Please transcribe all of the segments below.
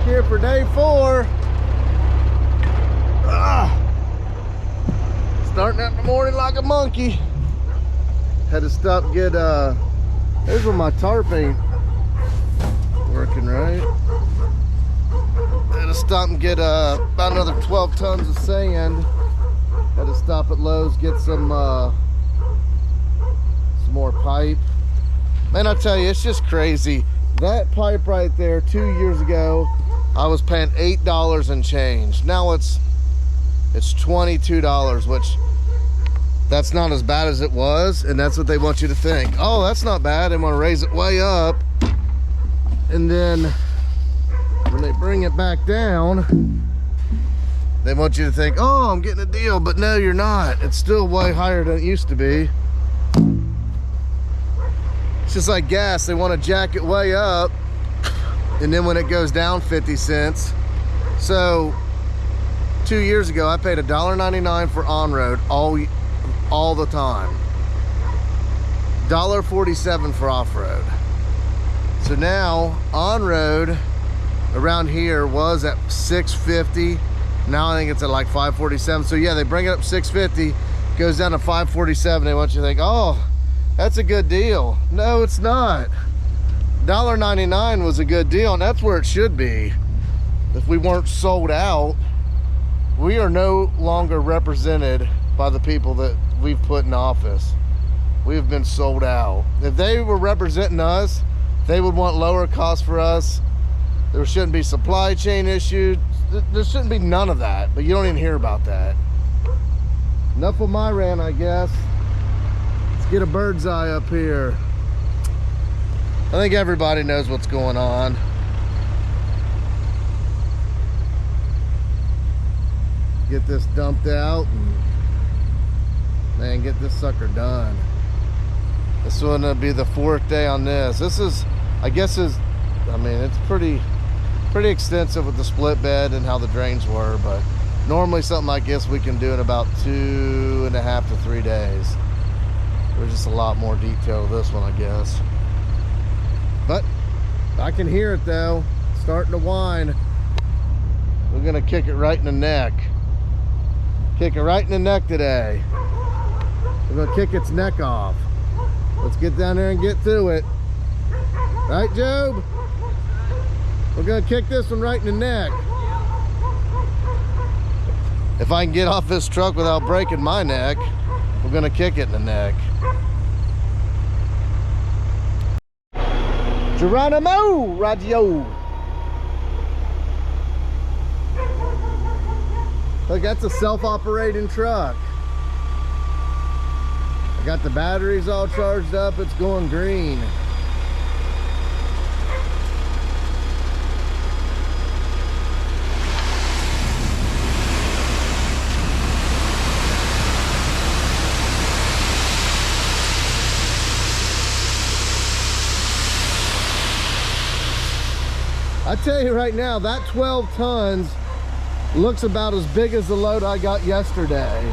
here for day 4. Starting out in the morning like a monkey. Had to stop and get there's where my tarp ain't working right. Had to stop and get about another 12 tons of sand. Had to stop at Lowe's, get some more pipe. Man, I tell you, it's just crazy. That pipe right there, 2 years ago, I was paying $8 and change. Now it's $22, which that's not as bad as it was, and that's what they want you to think. Oh, that's not bad. They want to raise it way up, and then when they bring it back down, they want you to think, oh, I'm getting a deal, but no, you're not. It's still way higher than it used to be. It's just like gas. They want to jack it way up, and then when it goes down 50 cents. So 2 years ago, I paid $1.99 for on-road all the time. $1.47 for off-road. So now on-road around here was at $6.50. Now I think it's at like $5.47. So yeah, they bring it up $6.50, goes down to $5.47. They want you to think, oh, that's a good deal. No, it's not. $1.99 was a good deal, and that's where it should be. If we weren't sold out, we are no longer represented by the people that we've put in office. We have been sold out. If they were representing us, they would want lower costs for us. There shouldn't be supply chain issues. There shouldn't be none of that, but you don't even hear about that. Enough of my rant, I guess. Let's get a bird's eye up here. I think everybody knows what's going on. Get this dumped out and man, get this sucker done. This is gonna be the 4th day on this. This is, I guess I mean, it's pretty extensive with the split bed and how the drains were, but normally something like this we can do in about 2.5 to 3 days. There's just a lot more detail to this one, I guess. But I can hear it though, starting to whine. We're gonna kick it right in the neck. Kick it right in the neck today. We're gonna kick its neck off. Let's get down there and get to it. Right, Job? We're gonna kick this one right in the neck. If I can get off this truck without breaking my neck, we're gonna kick it in the neck. Geronimo Radio. Look, that's a self-operating truck. I got the batteries all charged up. It's going green. I tell you right now, that 12 tons looks about as big as the load I got yesterday.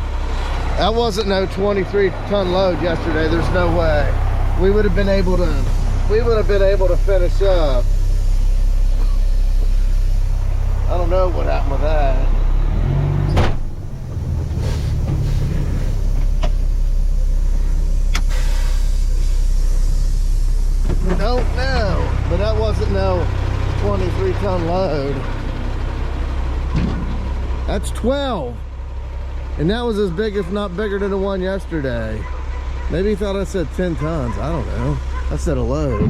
That wasn't no 23-ton load yesterday. There's no way. We would have been able to finish up. I don't know what happened with that. Don't know, but that wasn't no 23-ton load. That's 12, and that was as big, if not bigger, than the one yesterday. Maybe he thought I said 10 tons. I don't know. I said a load.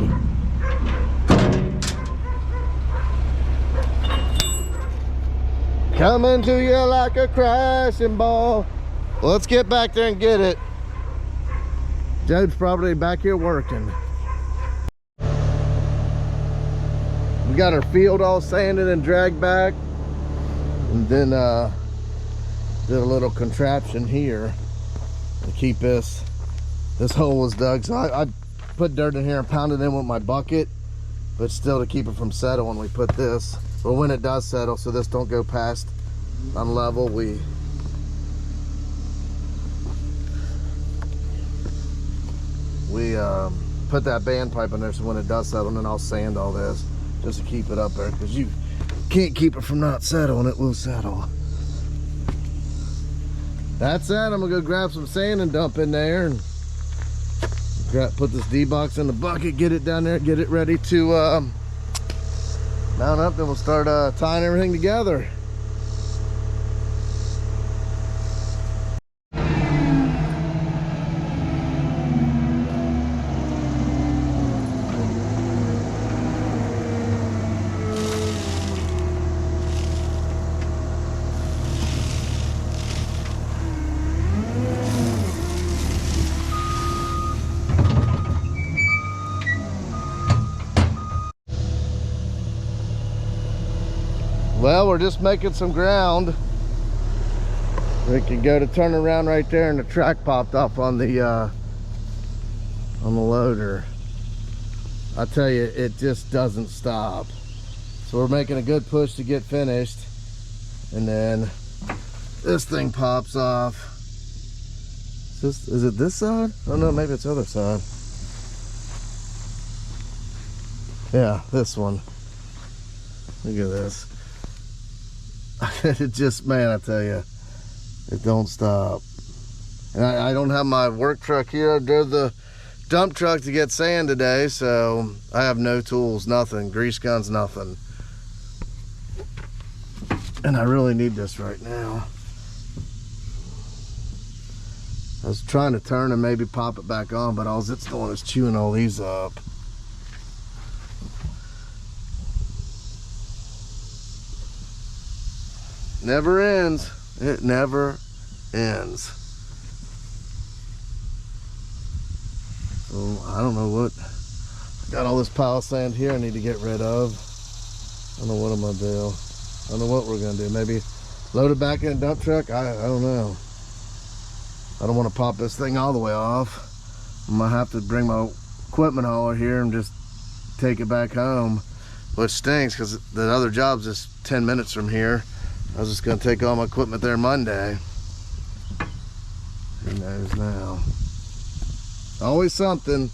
Coming to you like a crashing ball. Well, let's get back there and get it. Joe's probably back here working. We got our field all sanded and dragged back, and then did a little contraption here to keep this hole was dug. So I put dirt in here and pounded in with my bucket, but still to keep it from settling when we put this, or when it does settle, so this don't go past on level. We put that band pipe in there, so when it does settle, then I'll sand all this just to keep it up there, because you can't keep it from not settling. It will settle. That's that. I'm gonna go grab some sand and dump in there and put this D-box in the bucket, get it down there, get it ready to mount up. Then we'll start tying everything together. Well, we're just making some ground. We can go to turn around right there, and the track popped off on the loader. I tell you, it just doesn't stop. So we're making a good push to get finished, and then this thing pops off. Is it this side? Oh no, maybe it's the other side. Yeah, this one. Look at this. It just, man, I tell you, it don't stop. And I don't have my work truck here. I drove the dump truck to get sand today, so I have no tools, nothing, grease guns, nothing. And I really need this right now. I was trying to turn and maybe pop it back on, but all it's doing is chewing all these up. Never ends. It never ends. So I don't know what. I got all this pile of sand here I need to get rid of. I don't know what I'm gonna do. I don't know what we're gonna do. Maybe load it back in a dump truck. I don't know. I don't want to pop this thing all the way off. I'm gonna have to bring my equipment hauler here and just take it back home, which stinks because the other job's just 10 minutes from here. I was just gonna take all my equipment there Monday. Who knows now? Always something.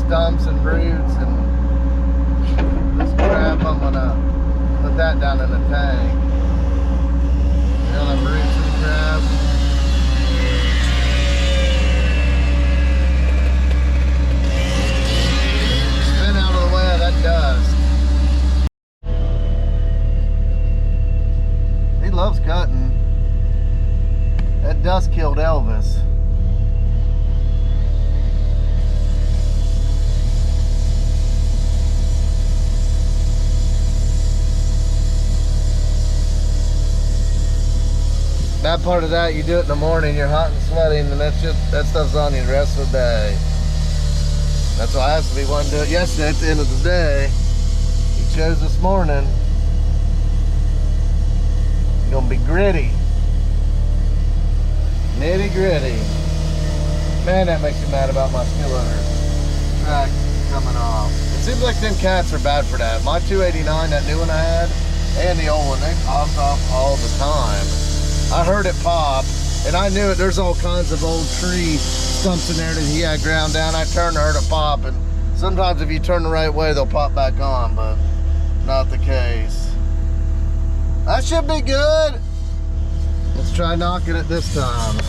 Stumps and roots and this crap. I'm gonna put that down in the tank. You know, them roots and crap. Spin out of the way of that dust. He loves cutting. That dust killed Elvis. That part of that, you do it in the morning, you're hot and sweating, and that stuff's on you the rest of the day. That's why I asked if he wanted to do it yesterday at the end of the day. He chose this morning. It's gonna be gritty. Nitty gritty. Man, that makes me mad about my skid loader track coming off. It seems like them cats are bad for that. My 289, that new one I had, and the old one, they popped off all the time. I heard it pop, and I knew it. There's all kinds of old tree stumps in there that he had ground down. I turned and heard it pop, and sometimes if you turn the right way, they'll pop back on, but not the case. That should be good. Let's try knocking it this time.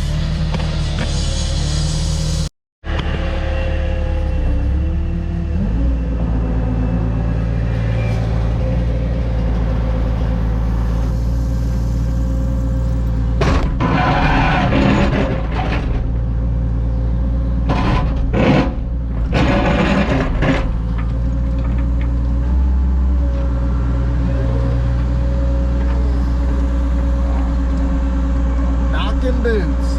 Boots.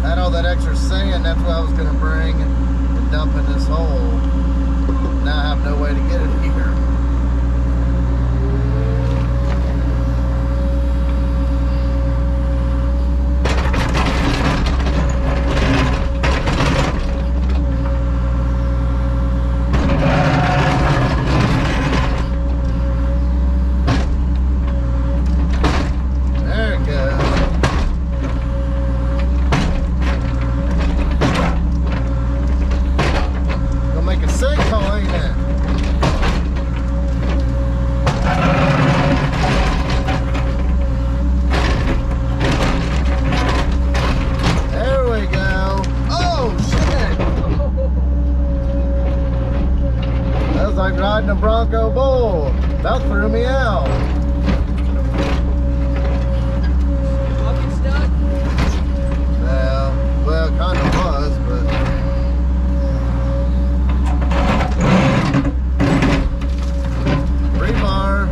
Had all that extra sand, that's what I was going to bring and dump in this hole. Now I have no way to get it here. Riding a Bronco bull. That threw me out. Fucking stuck? Well, it kind of was, but rebar.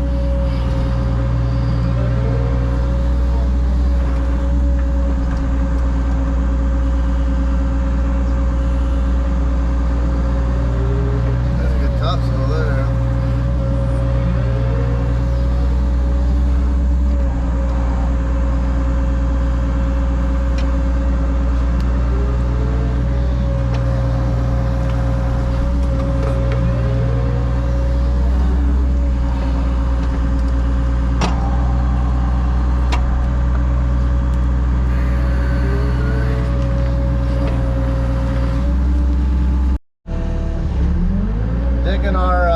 Digging our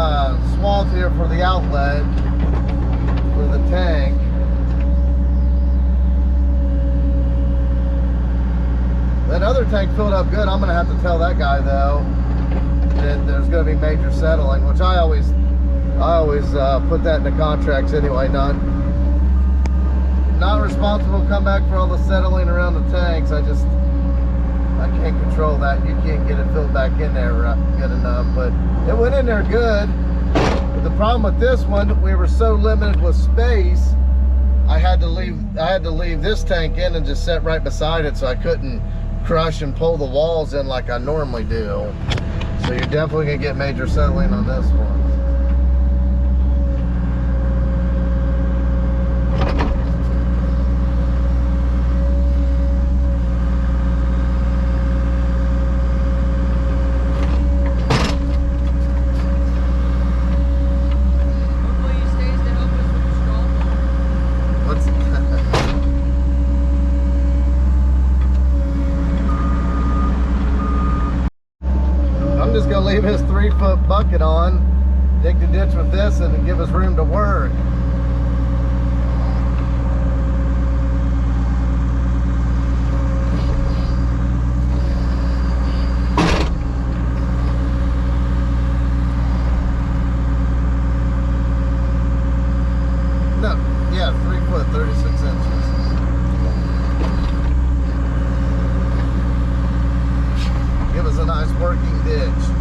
swath here for the outlet for the tank. That other tank filled up good. I'm gonna have to tell that guy though that there's gonna be major settling, which I always put that in the contracts anyway. Not responsible to come back for all the settling around the tanks. I can't control that. You can't get it filled back in there good enough, but it went in there good. But the problem with this one, we were so limited with space, I had to leave this tank in and just set right beside it, so I couldn't crush and pull the walls in like I normally do. So you're definitely gonna get major settling on this one. Leave his 3-foot bucket on, dig the ditch with this, and give us room to work. No, yeah, 3 foot, 36 inches. Give us a nice working ditch.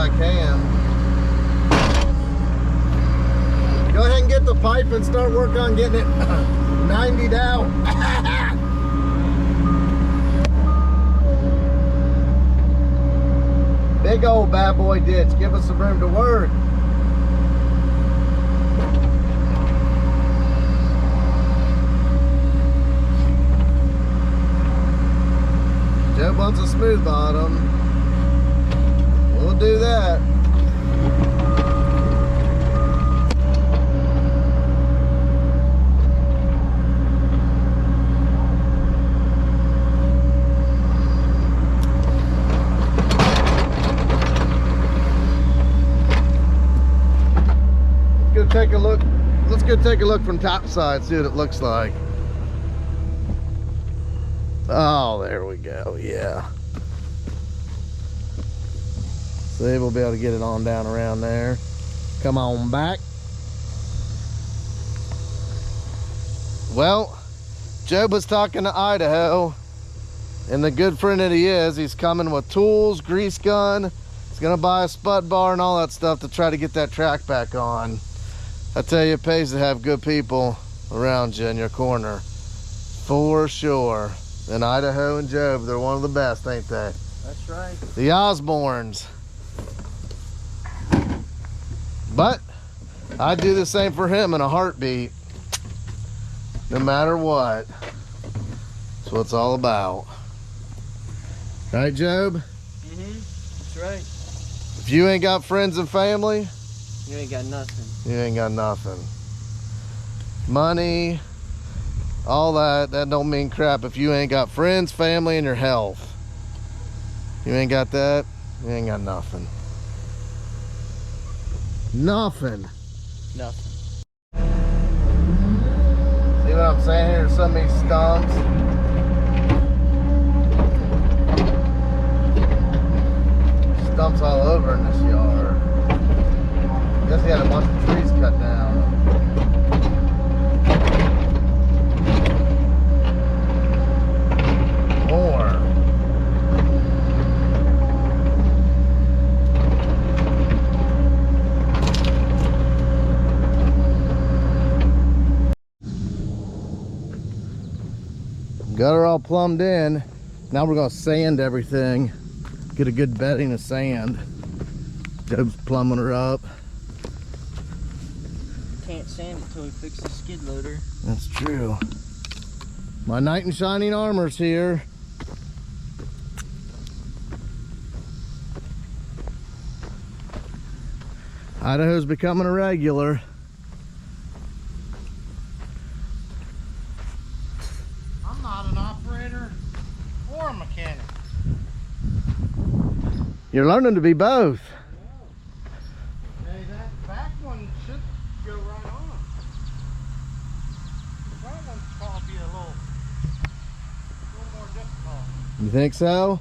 I can. Go ahead and get the pipe and start working on getting it 90'd out. Big old bad boy ditch. Give us some room to work. Joe wants a smooth bottom. We'll do that. Let's go take a look. Let's go take a look from top side, see what it looks like. Oh, there we go. Yeah. See, we'll be able to get it on down around there. Come on back. Well, Job was talking to Idaho, and the good friend that he is, he's coming with tools, grease gun. He's gonna buy a spud bar and all that stuff to try to get that track back on. I tell you, it pays to have good people around you in your corner, for sure. And Idaho and Job, they're one of the best, ain't they? That's right. The Osborns. But I'd do the same for him in a heartbeat, no matter what. That's what it's all about. Right, Job? That's right. If you ain't got friends and family, You ain't got nothing. you ain't got nothing. Money, all that don't mean crap if you ain't got friends, family, and your health. You ain't got that, you ain't got nothing. Nothing. Nothing. See what I'm saying here? Some of these stumps. Stumps all over in this yard. Guess he had a bunch of trees cut down. More. Got her all plumbed in. Now we're gonna sand everything. Get a good bedding of sand. Job's plumbing her up. Can't sand it till we fix the skid loader. That's true. My knight in shining armor's here. Idaho's becoming a regular. I'm not an operator or a mechanic. You're learning to be both. Hey, that back one should go right on. The front one's probably be a little more difficult. You think so?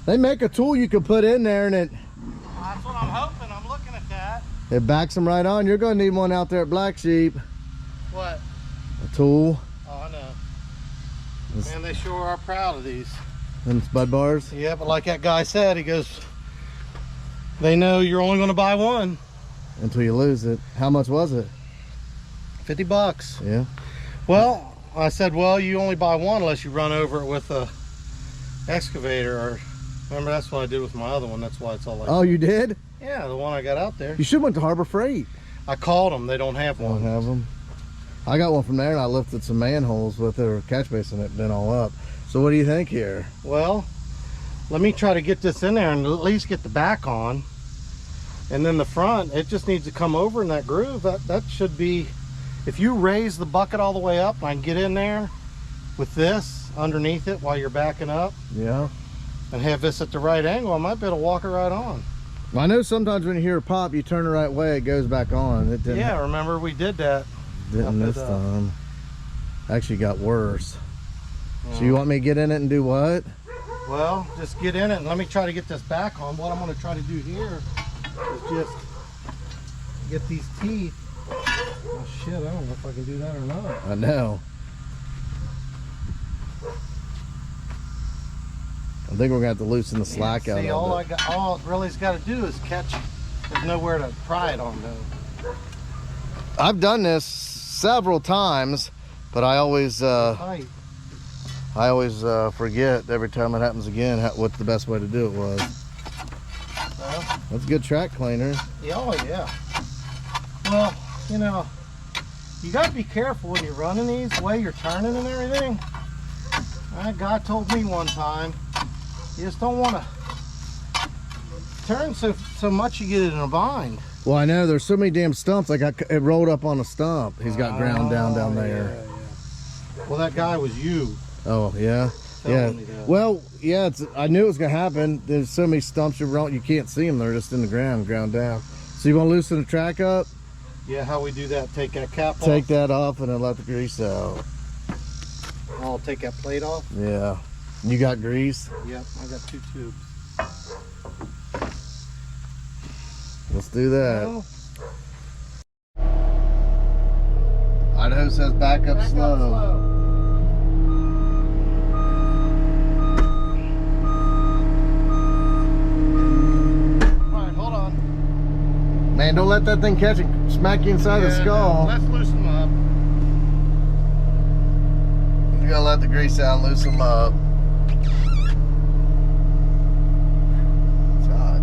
They make a tool you can put in there and That's what I'm hoping. I'm looking at that. it backs them right on. You're gonna need one out there at Black Sheep. What? A tool. Oh, I know. Man, they sure are proud of these. And spud bars. Yeah, but like that guy said, he goes, they know you're only going to buy one. Until you lose it. How much was it? $50. Yeah. Well, I said, well, you only buy one unless you run over it with a excavator. Or remember, that's what I did with my other one. That's why it's all like. Oh, you did? Yeah, the one I got out there. You should went to Harbor Freight. I called them. They don't have one. Don't have them. I got one from there and I lifted some manholes with their catch basin it been all up. So what do you think here? Well, let me try to get this in there and at least get the back on. And then the front, it just needs to come over in that groove. That should be, if you raise the bucket all the way up, I can get in there with this underneath it while you're backing up. Yeah. And have this at the right angle, I might be able to walk it right on. Well, I know sometimes when you hear a pop, you turn the right way, it goes back on. It didn't. Yeah, remember we did that. Didn't this time. Actually got worse. So Oh. you want me to get in it and do what? Well, just get in it and let me try to get this back on. What I'm going to try to do here is just get these teeth. Oh shit, I don't know if I can do that or not. I know. think we're gonna have to loosen the slack out See, of all it. all it really's got to do is catch. There's nowhere to pry it on though. I've done this several times, but I always Tight. forget every time it happens again what the best way to do it was. Well, That's a good track cleaner. yeah, oh yeah. Well, you know, you got to be careful when you're running these, the way you're turning and everything. That guy told me one time, you just don't want to turn so much you get in a bind. Well, I know there's so many damn stumps. I got it rolled up on a stump. He's got ground down there. Yeah, yeah. Well, that guy was you. Oh yeah, yeah. Me that. Well, yeah. I knew it was gonna happen. There's so many stumps you can't see them. They're just in the ground down. So you want to loosen the track up? Yeah, how we do that? Take that cap off. Take that off and then let the grease out. I'll take that plate off. Yeah. You got grease? Yep, I got 2 tubes. Let's do that. Well, Idaho says back up slow. Alright, hold on. Man, don't let that thing catch and smack you inside the skull. Let's loosen them up. You gotta let the grease out and loosen them up. It's hot.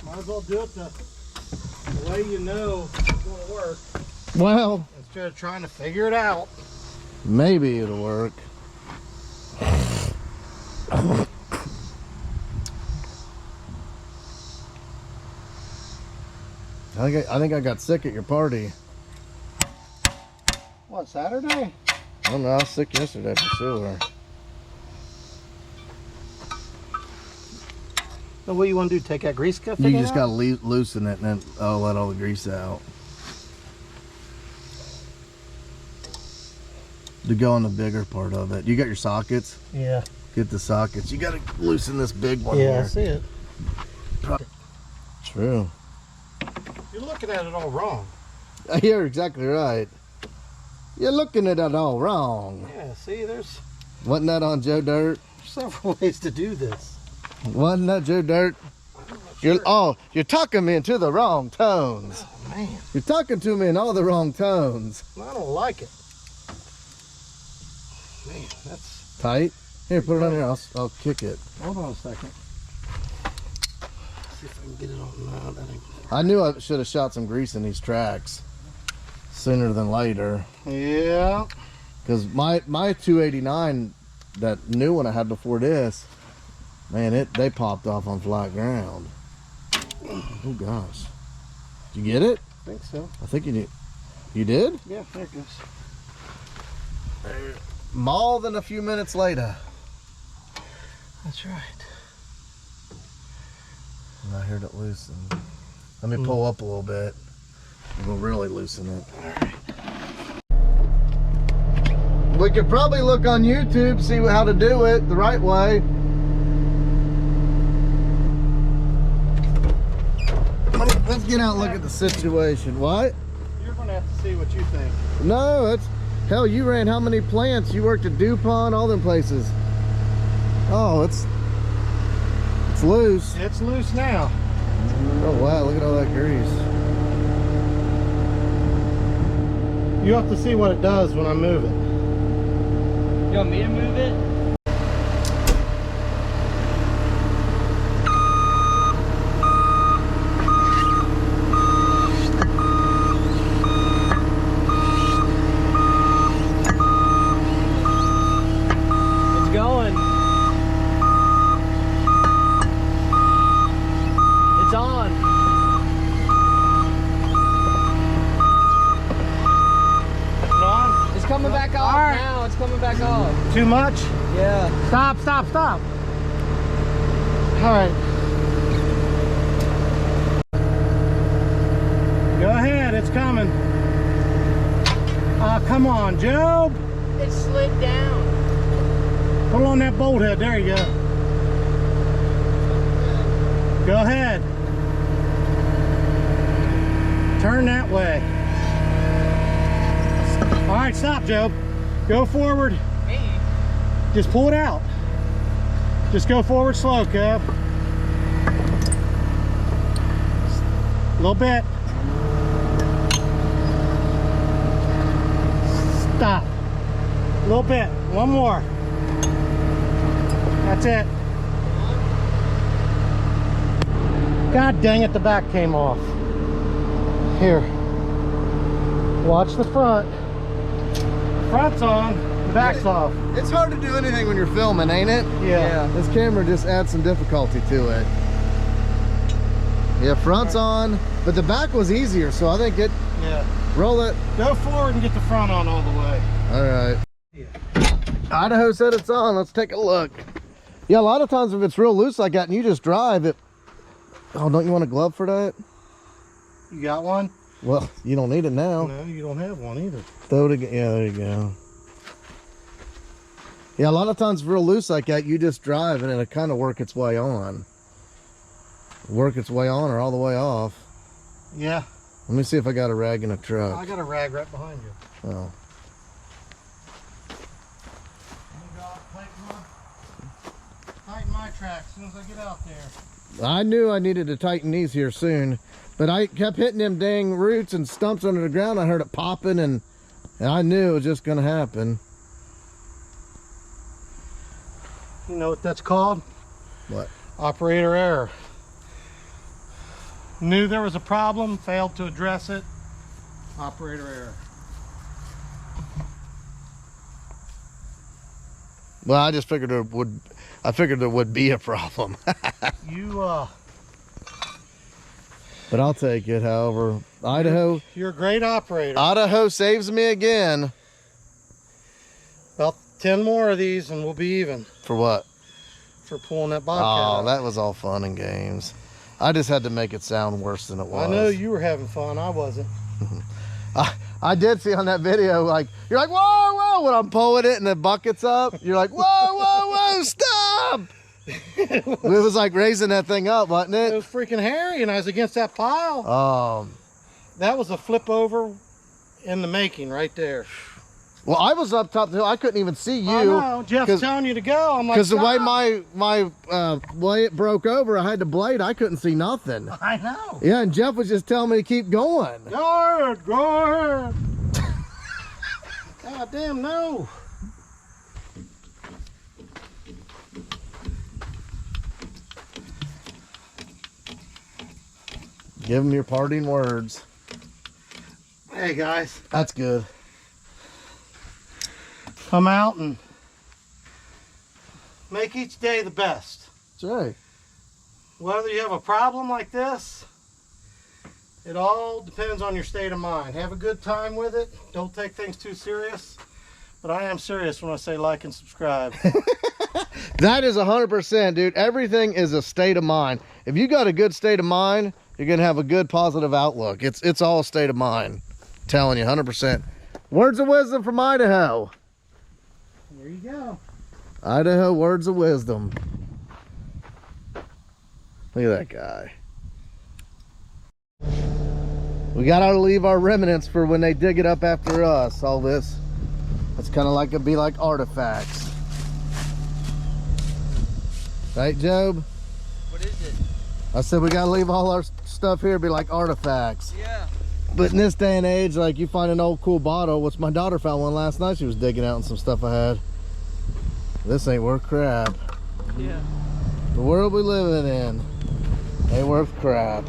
Might as well do it the way you know it's going to work. Well, Instead of trying to figure it out. maybe it'll work. I think I got sick at your party. What, Saturday? I don't know, I was sick yesterday for sure. So what you want to do? Take that grease cuff? You just gotta loosen it and then let all the grease out. To go on the bigger part of it. You got your sockets? Yeah. Get the sockets. You gotta loosen this big one Yeah, I here. see it. True. You're looking at it all wrong. You're exactly right. You're looking at it all wrong. Yeah, see, there's Wasn't that on Joe Dirt? several ways to do this. Wasn't that Joe Dirt? You're talking me into the wrong tones. Oh, man. You're talking to me in all the wrong tones. I don't like it. Man, that's... Tight? Here, put it on here. I'll kick it. Hold on a second. See if I can get it on. No, that ain't... I knew I should have shot some grease in these tracks sooner than later. Yeah. Because my 289, that new one I had before this, man, they popped off on flat ground. Oh gosh. Did you get it? I think so. I think you did. You did? Yeah, there it goes. More than a few minutes later. That's right. And I heard it loosen. Let me pull up a little bit. We'll really loosen it. We could probably look on YouTube, see how to do it the right way. Let's get out and look at the situation. What? You're going to have to see what you think. No, hell, you ran how many plants? You worked at DuPont, all them places. Oh, it's loose. It's loose now. Oh wow, look at all that grease. You have to see what it does when I move it. You want me to move it? It's going. It's on. Put it on. It's coming back off now. It's coming back off. Too much? Yeah. Stop, stop, stop. All right. Go ahead, it's coming. Come on, Job. It slid down. Pull on that bolt head. There you go. Go ahead. Turn that way. All right. right, stop, Joe. Go forward. Me? Just pull it out. Just go forward slow, Kev. A little bit. Stop. A little bit. One more. That's it. God dang it, the back came off. Here. Watch the front. Front's on, the back's off. It's hard to do anything when you're filming, ain't it? Yeah. This camera just adds some difficulty to it. Yeah, front's on, but the back was easier, so I think it... Yeah. Roll it. Go forward and get the front on all the way. All right. Yeah. Idaho said it's on. Let's take a look. Yeah, a lot of times if it's real loose like that and you just drive it... Oh, don't you want a glove for that? You got one? Well, you don't need it now. No, you don't have one either. Throw it again. Yeah, there you go. Yeah, a lot of times real loose like that, you just drive and it'll kind of work its way on. Work its way on or all the way off. Yeah. Let me see if I got a rag in a truck. I got a rag right behind you. Oh. Tighten my track as soon as I get out there. I knew I needed to tighten these here soon, but I kept hitting them dang roots and stumps under the ground. I heard it popping and I knew it was just gonna happen. You know what that's called? What? Operator error. Knew there was a problem, failed to address it. Operator error. Well, I just figured there would be a problem. But I'll take it, however. Idaho. You're a great operator. Idaho saves me again. About 10 more of these and we'll be even. For what? For pulling that bobcat out. That was all fun and games. I just had to make it sound worse than it was. I know you were having fun. I wasn't. I did see on that video, like, you're like, whoa, whoa, when I'm pulling it and the bucket's up, you're like, whoa, whoa, whoa, stop. It was like raising that thing up, wasn't it? It was freaking hairy and I was against that pile. That was a flip over in the making right there. Well, I was up top, I couldn't even see you. I know, Jeff's telling you to go. I'm like, because the way my way it broke over, I had the blade, I couldn't see nothing. I know. Yeah, and Jeff was just telling me to keep going. Go ahead, go ahead. God damn, no. Give them your parting words. Hey, guys. That's good. Come out and make each day the best. That's right. Whether you have a problem like this, it all depends on your state of mind. Have a good time with it. Don't take things too serious. But I am serious when I say like and subscribe. That is 100%, dude. Everything is a state of mind. If you got a good state of mind, you're going to have a good positive outlook. It's all a state of mind. I'm telling you, 100%. Words of wisdom from Idaho. There you go. Idaho words of wisdom. Look at that guy. We got to leave our remnants for when they dig it up after us. All this. It's kind of like it'd be like artifacts. Right, Job? What is it? I said we got to leave all our stuff here, be like artifacts. Yeah. But in this day and age, like you find an old cool bottle, which my daughter found one last night. She was digging out and some stuff I had. This ain't worth crap. Yeah. The world we living in ain't worth crap.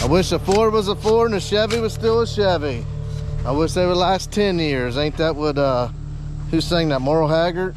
I wish a Ford was a Ford and a Chevy was still a Chevy. I wish they would last 10 years. Ain't that what, who sang that, Moral Haggard?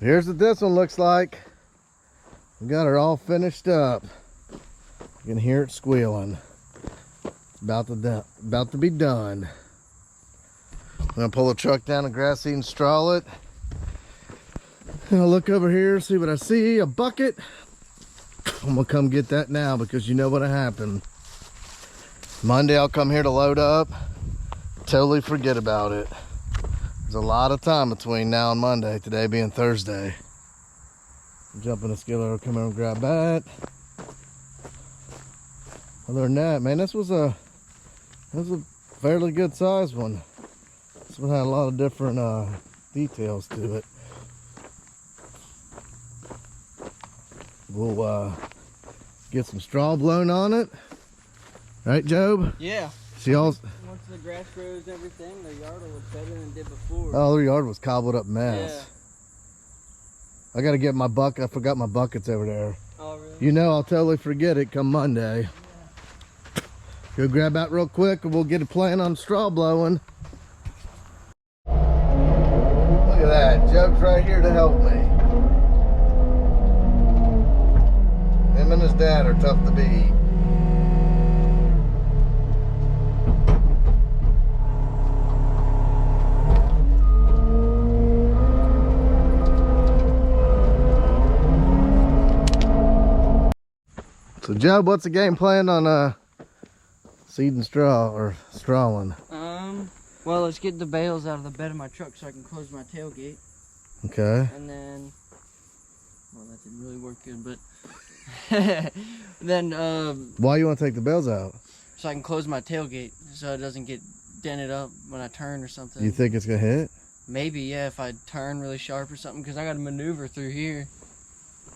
Here's what this one looks like. We got her all finished up. You can hear it squealing. It's about to be done. I'm gonna pull the truck down and grass seed and straw it. And I'll look over here, see what I see, a bucket. I'm gonna come get that now because you know what'll happen. Monday I'll come here to load up, totally forget about it. There's a lot of time between now and Monday, today being Thursday. Jump in the skillet, I'll come over and grab that. Other than that, man, this was a fairly good sized one. This one had a lot of different details to it. We'll get some straw blown on it. Right, Job? Yeah. See all. Once the grass grows and everything, the yard will look better than it did before. Oh, the yard was cobbled up mess. Yeah. I gotta get my bucket. I forgot my buckets over there. Oh, really? You know I'll totally forget it come Monday. Yeah. Go grab that real quick and we'll get a plan on straw blowing. Look at that. Job's right here to help me. Him and his dad are tough to beat. So Job, what's the game plan on seeding straw or strawing? Well, let's get the bales out of the bed of my truck so I can close my tailgate. Okay. And then, well, that didn't really work good, but then why you want to take the bales out? So I can close my tailgate so it doesn't get dented up when I turn or something. You think it's gonna hit? Maybe, yeah, if I turn really sharp or something, because I got to maneuver through here.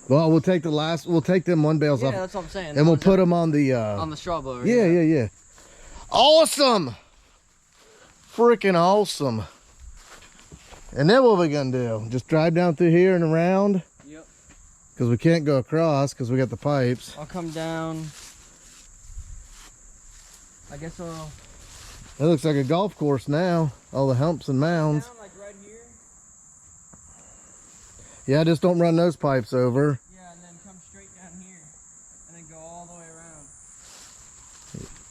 Well, we'll take them one bales off. Yeah, that's what I'm saying. And we'll put them on the straw blower. Yeah. Awesome! Freaking awesome. And then what are we gonna do? Just drive down through here and around? Yep. Because we can't go across because we got the pipes. I'll come down. I guess I'll... It looks like a golf course now. All the humps and mounds. Down, like right here. Yeah, just don't run those pipes over. Yeah, and then come straight down here. And then go all the way around.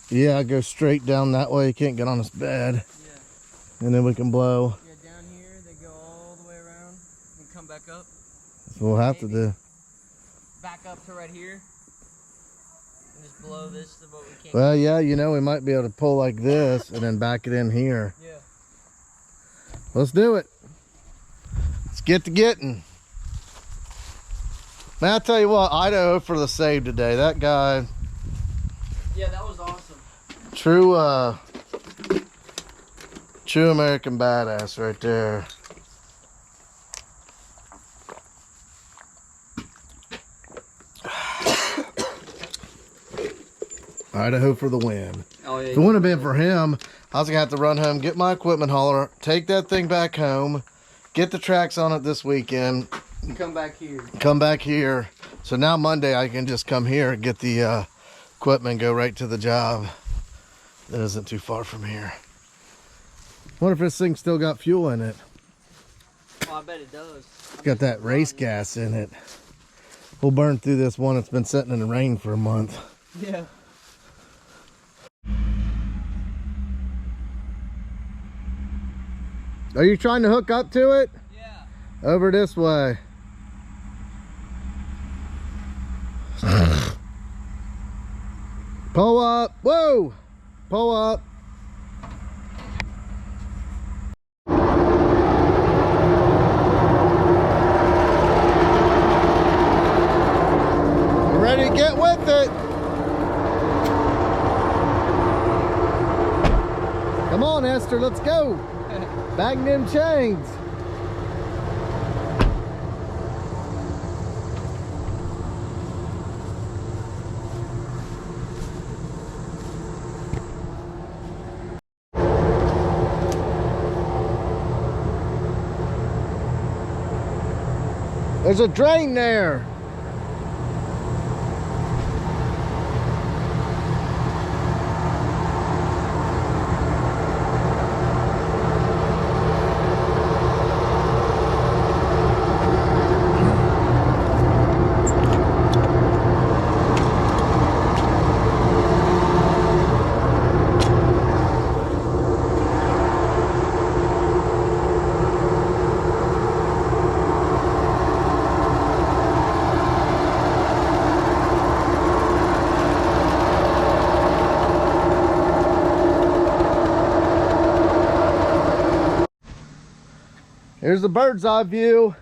Yeah, go straight down that way. You can't get on this bed. Yeah. And then we can blow. Yeah, down here, they go all the way around and come back up. That's what we'll have to do. Back up to right here. And just blow this to what we can't. Well, yeah, you know, we might be able to pull like this and then back it in here. Yeah. Let's do it. Let's get to getting. Man, I'll tell you what, Idaho for the save today. That guy. Yeah, that was awesome. True American badass right there. Idaho for the win. Oh, yeah, if it wouldn't have been for him, I was gonna have to run home, get my equipment hauler, take that thing back home, get the tracks on it this weekend. Come back here. Come back here. So now Monday I can just come here and get the equipment and go right to the job. That isn't too far from here. Wonder if this thing still got fuel in it. Oh, I bet it does. It's got that race gas in it. We'll burn through this one that's been sitting in the rain for a month. Yeah. Are you trying to hook up to it? Yeah. Over this way. Pull up. Whoa! Pull up. You ready to get with it? Come on, Esther, let's go. Bag them chains. There's a drain there. Here's the bird's eye view.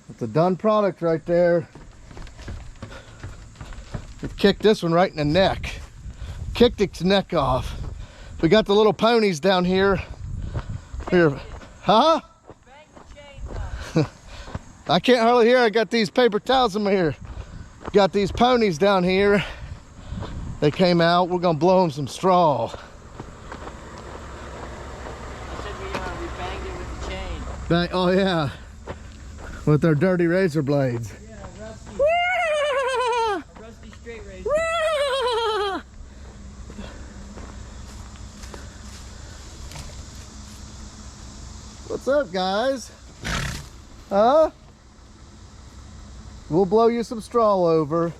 It's a done product right there. We've kicked this one right in the neck. Kicked its neck off. We got the little ponies down here. Here. Huh? I can't hardly hear. I got these paper towels in my ear. Got these ponies down here. They came out. We're gonna blow them some straw. You said we banged it with the chain. Oh yeah, with their dirty razor blades. Yeah, rusty. A rusty straight razor. What's up, guys? Huh? We'll blow you some straw over.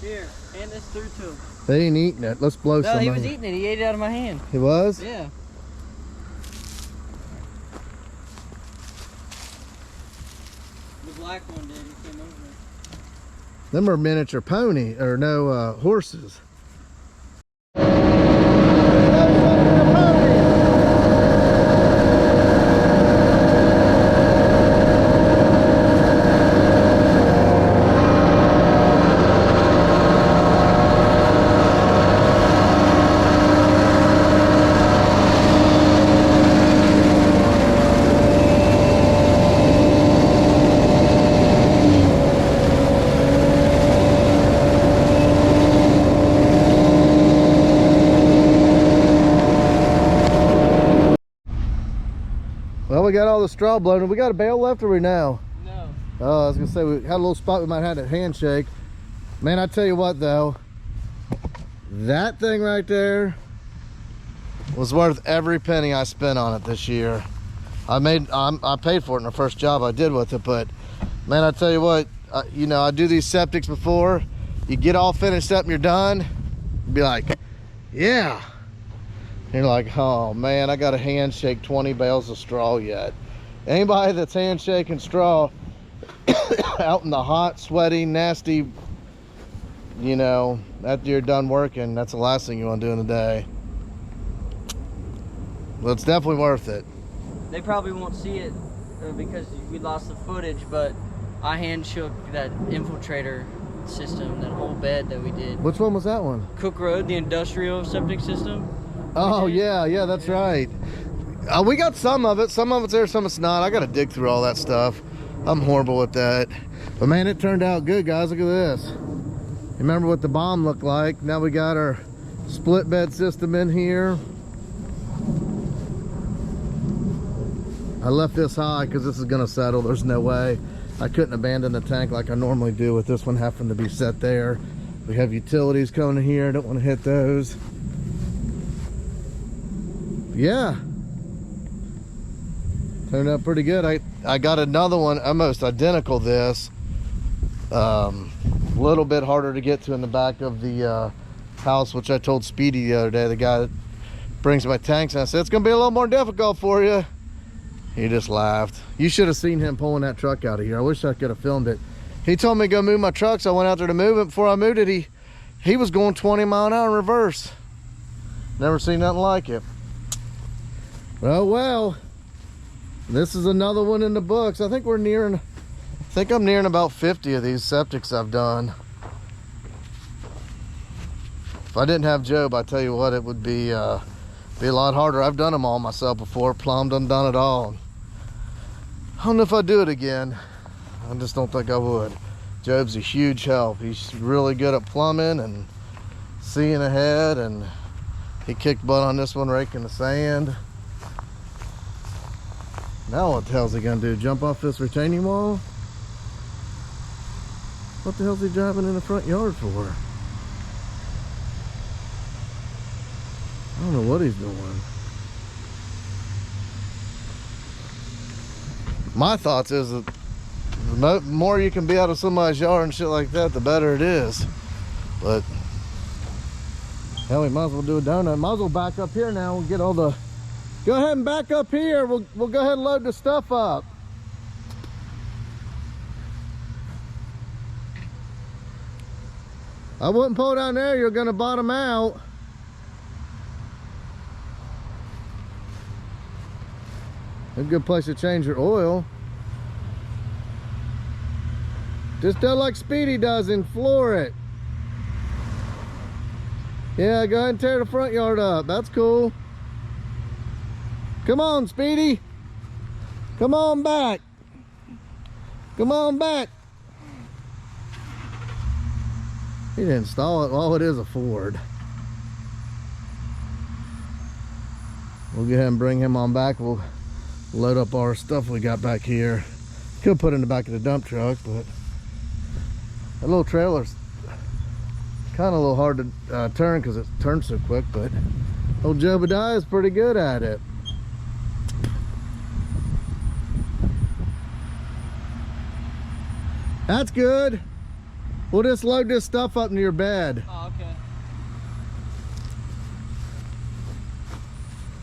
Here, hand this through to him. They ain't eating it. Let's blow some. No, he was eating it. He ate it out of my hand. He was? Yeah. The black one did. He came over. Them are miniature pony, or no, horses. Well, we got all the straw blown. We got a bale left, or we now? No. Oh, I was gonna say we had a little spot we might have had a handshake. Man, I tell you what though, that thing right there was worth every penny I spent on it this year. I paid for it in the first job I did with it, but man, I tell you what, you know, I do these septics before. You get all finished up and you're done, you'd be like, yeah. You're like, oh man, I got to handshake 20 bales of straw yet. Anybody that's handshaking straw out in the hot, sweaty, nasty, you know, after you're done working, that's the last thing you want to do in the day. Well, it's definitely worth it. They probably won't see it because we lost the footage, but I hand shook that infiltrator system, that whole bed that we did. Which one was that one? Cook Road, the industrial septic system. Oh yeah, that's right. We got some of it. Some of it's there, some it's not. I got to dig through all that stuff. I'm horrible with that. But man, it turned out good, guys. Look at this. Remember what the bomb looked like? Now we got our split bed system in here. I left this high because this is going to settle. There's no way. I couldn't abandon the tank like I normally do with this one having to be set there. We have utilities coming in here. I don't want to hit those. Yeah, turned out pretty good. I got another one almost identical to this, a little bit harder to get to in the back of the house, which I told Speedy the other day, the guy that brings my tanks, and I said it's gonna be a little more difficult for you. He just laughed. You should have seen him pulling that truck out of here. I wish I could have filmed it. He told me to go move my truck, so I went out there to move it. Before I moved it, he was going 20 mile an hour in reverse. Never seen nothing like it. Well, this is another one in the books. I think I'm nearing about 50 of these septics I've done. If I didn't have Job, I tell you what, it would be a lot harder. I've done them all myself before, plumbed them, done it all. I don't know if I'd do it again. I just don't think I would. Job's a huge help. He's really good at plumbing and seeing ahead, and he kicked butt on this one, raking the sand. Now what the hell's he gonna do? Jump off this retaining wall? What the hell's he driving in the front yard for? I don't know what he's doing. My thoughts is that the more you can be out of somebody's yard and shit like that, the better it is. But hell, we might as well do a donut. Might as well back up here now and get all the. Go ahead and back up here. We'll go ahead and load the stuff up. I wouldn't pull down there. You're gonna bottom out. A good place to change your oil. Just do like Speedy does and floor it. Yeah, go ahead and tear the front yard up. That's cool. Come on, Speedy. Come on back. Come on back. He didn't install it. Well, it is a Ford. We'll go ahead and bring him on back. We'll load up our stuff we got back here. Could put it in the back of the dump truck, but that little trailer's kind of a little hard to turn because it turns so quick, but old Jobadiah is pretty good at it. That's good. We'll just load this stuff up into your bed. Oh, okay.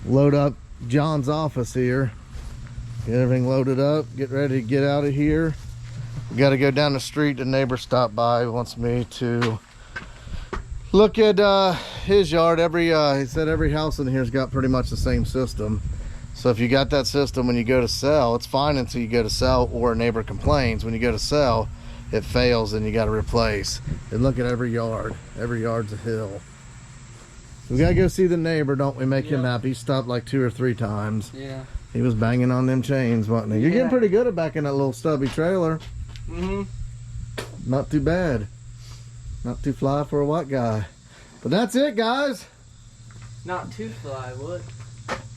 Load up John's office here. Get everything loaded up. Get ready to get out of here. We got to go down the street. The neighbor stopped by. He wants me to look at his yard. He said every house in here's got pretty much the same system. So if you got that system, when you go to sell, it's fine until you go to sell or a neighbor complains. When you go to sell, it fails and you got to replace. And look at every yard. Every yard's a hill. We got to go see the neighbor, don't we? Make him happy. He stopped like 2 or 3 times. Yeah. He was banging on them chains, wasn't he? You're getting pretty good at backing that little stubby trailer. Mm-hmm. Not too bad. Not too fly for a white guy. But that's it, guys. Not too fly, what?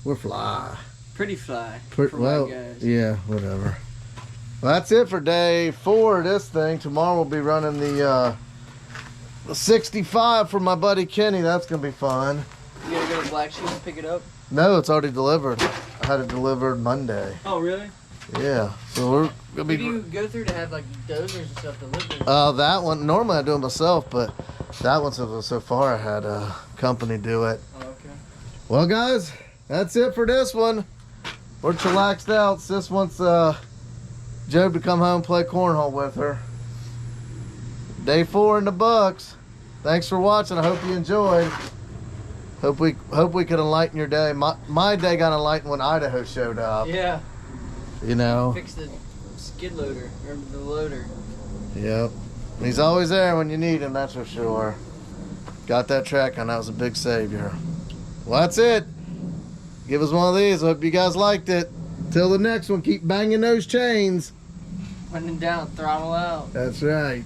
We're fly. Pretty fly. Well, yeah, whatever. Well, that's it for day 4 of this thing. Tomorrow we'll be running the 65 for my buddy Kenny. That's gonna be fun. You gotta go to Black Sheep and pick it up? No, it's already delivered. I had it delivered Monday. Oh, really? Yeah, so we're gonna be. Who do you go through to have like dozers and stuff delivered? That one normally I do it myself, but that one so far I had a company do it. Oh, okay. Well, guys, that's it for this one. We're chillaxed out. Sis wants Job to come home and play cornhole with her. Day 4 in the books. Thanks for watching. I hope you enjoyed. Hope we could enlighten your day. My day got enlightened when Idaho showed up. Yeah. You know. Fix the skid loader or the loader. Yep. He's always there when you need him. That's for sure. Got that track on. That was a big savior. Well, that's it. Give us one of these. I hope you guys liked it. Till the next one, keep banging those chains. When in doubt, throttle out. That's right.